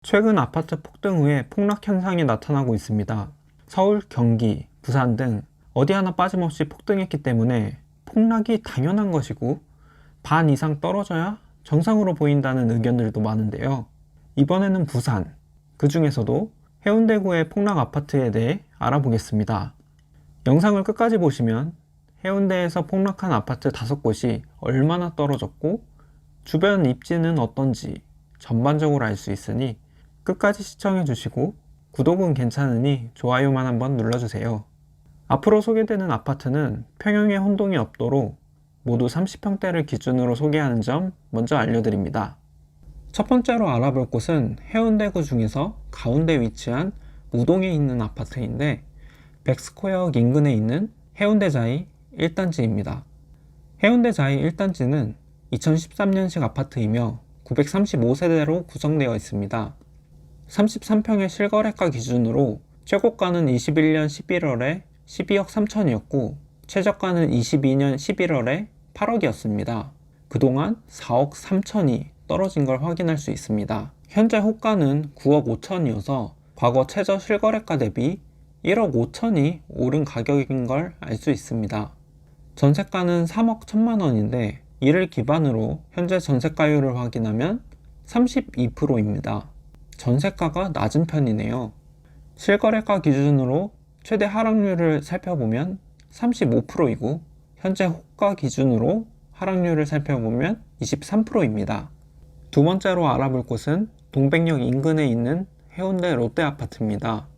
최근 아파트 폭등 후에 폭락 현상이 나타나고 있습니다. 서울, 경기, 부산 등 어디 하나 빠짐없이 폭등했기 때문에 폭락이 당연한 것이고 반 이상 떨어져야 정상으로 보인다는 의견들도 많은데요. 이번에는 부산, 그 중에서도 해운대구의 폭락 아파트에 대해 알아보겠습니다. 영상을 끝까지 보시면 해운대에서 폭락한 아파트 5곳이 얼마나 떨어졌고 주변 입지는 어떤지 전반적으로 알 수 있으니 끝까지 시청해 주시고 구독은 괜찮으니 좋아요만 한번 눌러주세요. 앞으로 소개되는 아파트는 평형에 혼동이 없도록 모두 30평대를 기준으로 소개하는 점 먼저 알려드립니다. 첫 번째로 알아볼 곳은 해운대구 중에서 가운데 위치한 우동에 있는 아파트인데 백스코어역 인근에 있는 해운대자이 1단지입니다. 해운대자이 1단지는 2013년식 아파트이며 935세대로 구성되어 있습니다. 33평의 실거래가 기준으로 최고가는 21년 11월에 12억 3천이었고 최저가는 22년 11월에 8억이었습니다. 그동안 4억 3천이 떨어진 걸 확인할 수 있습니다. 현재 호가는 9억 5천이어서 과거 최저 실거래가 대비 1억 5천이 오른 가격인 걸 알 수 있습니다. 전세가는 3억 1천만 원인데 이를 기반으로 현재 전세가율을 확인하면 32%입니다. 전세가가 낮은 편이네요. 실거래가 기준으로 최대 하락률을 살펴보면 35%이고 현재 호가 기준으로 하락률을 살펴보면 23%입니다. 두 번째로 알아볼 곳은 동백역 인근에 있는 해운대 롯데아파트입니다.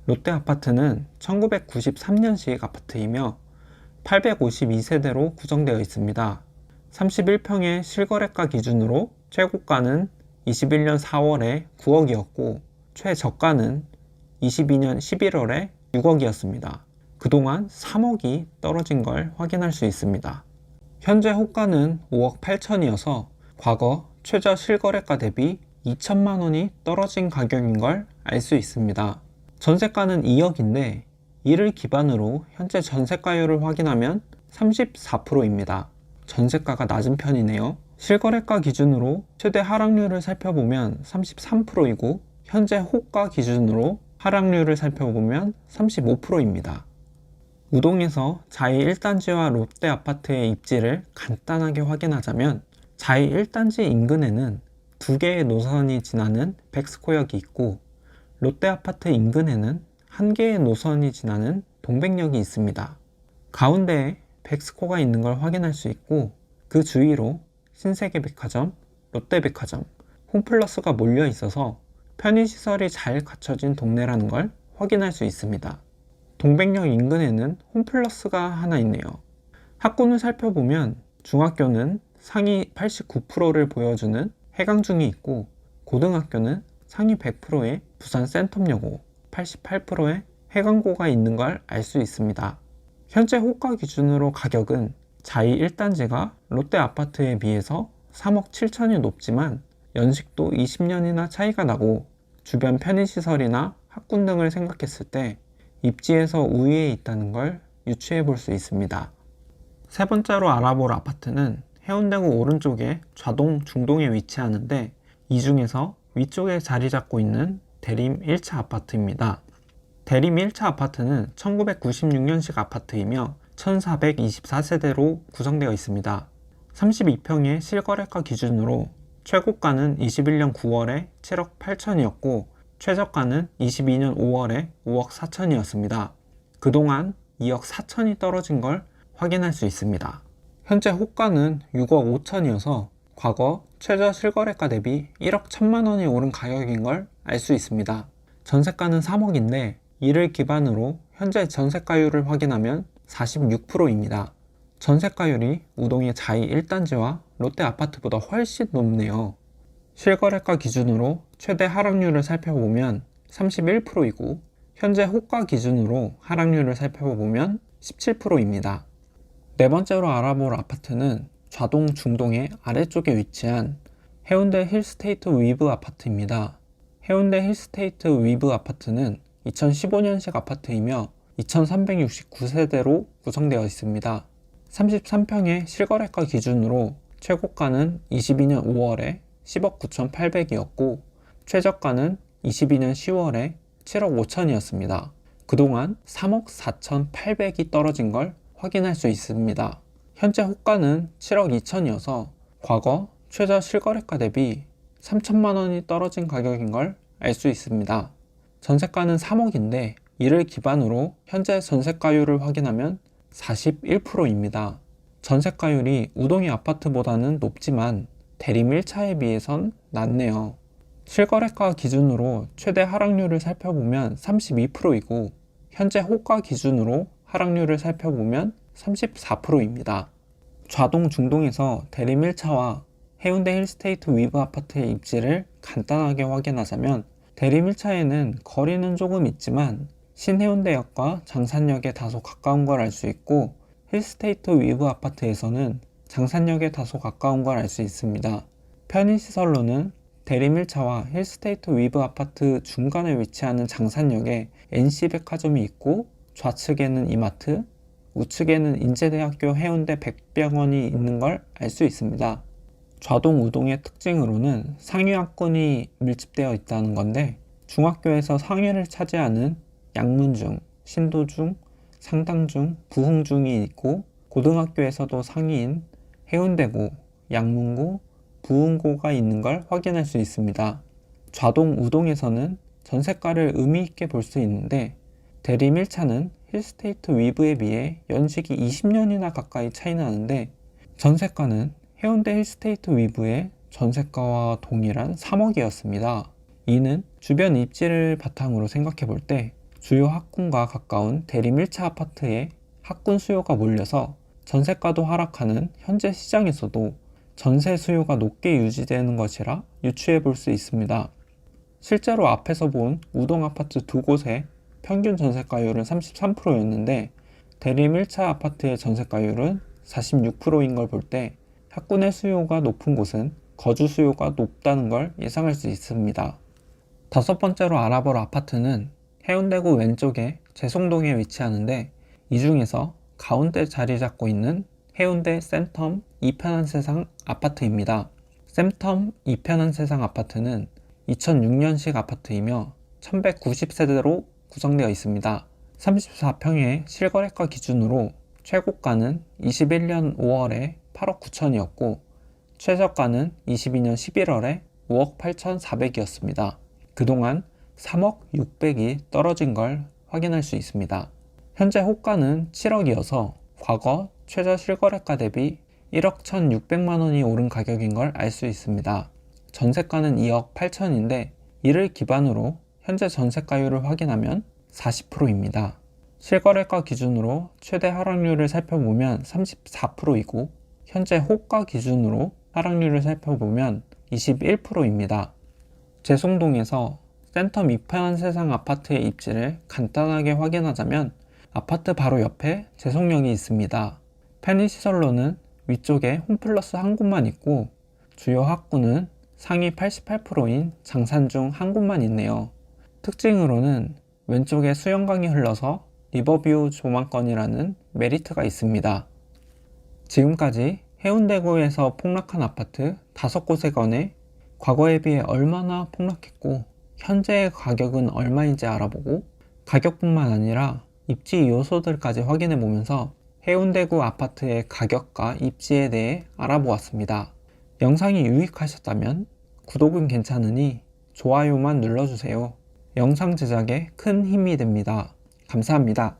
롯데아파트는 1993년식 아파트이며 852세대로 구성되어 있습니다. 31평의 실거래가 기준으로 최고가는 21년 4월에 9억이었고 최저가는 22년 11월에 6억이었습니다. 그동안 3억이 떨어진 걸 확인할 수 있습니다. 현재 호가는 5억 8천이어서 과거 최저 실거래가 대비 2천만 원이 떨어진 가격인 걸 알 수 있습니다. 전세가는 2억인데 이를 기반으로 현재 전세가율을 확인하면 34%입니다. 전세가가 낮은 편이네요. 실거래가 기준으로 최대 하락률을 살펴보면 33%이고 현재 호가 기준으로 하락률을 살펴보면 35%입니다. 우동에서 자이 1단지와 롯데 아파트의 입지를 간단하게 확인하자면 자이 1단지 인근에는 2개의 노선이 지나는 백스코역이 있고 롯데 아파트 인근에는 1개의 노선이 지나는 동백역이 있습니다. 가운데에 백스코가 있는 걸 확인할 수 있고 그 주위로 신세계백화점, 롯데백화점, 홈플러스가 몰려 있어서 편의시설이 잘 갖춰진 동네라는 걸 확인할 수 있습니다. 동백역 인근에는 홈플러스가 하나 있네요. 학군을 살펴보면 중학교는 상위 89%를 보여주는 해강중이 있고 고등학교는 상위 100%의 부산 센텀여고, 88%의 해강고가 있는 걸 알 수 있습니다. 현재 호가 기준으로 가격은 자이 1단지가 롯데 아파트에 비해서 3억 7천이 높지만 연식도 20년이나 차이가 나고 주변 편의시설이나 학군 등을 생각했을 때 입지에서 우위에 있다는 걸 유추해 볼 수 있습니다. 세 번째로 알아볼 아파트는 해운대구 오른쪽에 좌동 중동에 위치하는데 이 중에서 위쪽에 자리 잡고 있는 대림 1차 아파트입니다. 대림 1차 아파트는 1996년식 아파트이며 1424세대로 구성되어 있습니다. 32평의 실거래가 기준으로 최고가는 21년 9월에 7억 8천이었고 최저가는 22년 5월에 5억 4천이었습니다. 그동안 2억 4천이 떨어진 걸 확인할 수 있습니다. 현재 호가는 6억 5천이어서 과거 최저 실거래가 대비 1억 1천만 원이 오른 가격인 걸 알 수 있습니다. 전세가는 3억인데 이를 기반으로 현재 전세가율을 확인하면 46%입니다. 전세가율이 우동의 자이 1단지와 롯데 아파트보다 훨씬 높네요. 실거래가 기준으로 최대 하락률을 살펴보면 31%이고 현재 호가 기준으로 하락률을 살펴보면 17%입니다. 네 번째로 알아볼 아파트는 좌동 중동의 아래쪽에 위치한 해운대 힐스테이트 위브 아파트입니다. 해운대 힐스테이트 위브 아파트는 2015년식 아파트이며 2369세대로 구성되어 있습니다. 33평의 실거래가 기준으로 최고가는 22년 5월에 10억 9,800이었고 최저가는 22년 10월에 7억 5천이었습니다. 그동안 3억 4,800이 떨어진 걸 확인할 수 있습니다. 현재 호가는 7억 2천이어서 과거 최저 실거래가 대비 3천만 원이 떨어진 가격인 걸 알 수 있습니다. 전세가는 3억인데 이를 기반으로 현재 전세가율을 확인하면 41%입니다. 전세가율이 우동의 아파트보다는 높지만 대림 1차에 비해선 낮네요. 실거래가 기준으로 최대 하락률을 살펴보면 32%이고 현재 호가 기준으로 하락률을 살펴보면 34%입니다. 좌동 중동에서 대림 1차와 해운대 힐스테이트 위브 아파트의 입지를 간단하게 확인하자면 대림 1차에는 거리는 조금 있지만 신해운대역과 장산역에 다소 가까운 걸 알 수 있고 힐스테이트 위브 아파트에서는 장산역에 다소 가까운 걸 알 수 있습니다. 편의시설로는 대림 1차와 힐스테이트 위브 아파트 중간에 위치하는 장산역에 NC백화점이 있고 좌측에는 이마트, 우측에는 인제대학교 해운대 백병원이 있는 걸 알 수 있습니다. 좌동 우동의 특징으로는 상위학군이 밀집되어 있다는 건데 중학교에서 상위를 차지하는 양문중, 신도중, 상당중, 부흥중이 있고 고등학교에서도 상위인 해운대고, 양문고, 부흥고가 있는 걸 확인할 수 있습니다. 좌동 우동에서는 전세가를 의미있게 볼 수 있는데 대림 1차는 힐스테이트 위브에 비해 연식이 20년이나 가까이 차이 나는데 전세가는 해운대 힐스테이트 위브의 전세가와 동일한 3억이었습니다. 이는 주변 입지를 바탕으로 생각해 볼 때 주요 학군과 가까운 대림 1차 아파트에 학군 수요가 몰려서 전세가도 하락하는 현재 시장에서도 전세 수요가 높게 유지되는 것이라 유추해 볼 수 있습니다. 실제로 앞에서 본 우동 아파트 두 곳의 평균 전세가율은 33%였는데 대림 1차 아파트의 전세가율은 46%인 걸 볼 때 학군의 수요가 높은 곳은 거주 수요가 높다는 걸 예상할 수 있습니다. 다섯 번째로 알아볼 아파트는 해운대구 왼쪽에 재송동에 위치하는데 이 중에서 가운데 자리 잡고 있는 해운대 샘텀 이편한 세상 아파트입니다. 샘텀 이편한 세상 아파트는 2006년식 아파트이며 1190세대로 구성되어 있습니다. 34평의 실거래가 기준으로 최고가는 21년 5월에 8억 9천이었고 최저가는 22년 11월에 5억 8,400이었습니다. 그동안 3억 600이 떨어진 걸 확인할 수 있습니다. 현재 호가는 7억이어서 과거 최저 실거래가 대비 1억 1,600만 원이 오른 가격인 걸 알 수 있습니다. 전세가는 2억 8천인데 이를 기반으로 현재 전세가율을 확인하면 40%입니다. 실거래가 기준으로 최대 하락률을 살펴보면 34%이고 현재 호가 기준으로 하락률을 살펴보면 21%입니다. 재송동에서 센텀 이편한 세상 아파트의 입지를 간단하게 확인하자면 아파트 바로 옆에 재송역이 있습니다. 편의시설로는 위쪽에 홈플러스 한 곳만 있고 주요 학군은 상위 88%인 장산중 한 곳만 있네요. 특징으로는 왼쪽에 수영강이 흘러서 리버뷰 조망권이라는 메리트가 있습니다. 지금까지 해운대구에서 폭락한 아파트 5곳에 관해 과거에 비해 얼마나 폭락했고 현재의 가격은 얼마인지 알아보고 가격뿐만 아니라 입지 요소들까지 확인해 보면서 해운대구 아파트의 가격과 입지에 대해 알아보았습니다. 영상이 유익하셨다면 구독은 괜찮으니 좋아요만 눌러주세요. 영상 제작에 큰 힘이 됩니다. 감사합니다.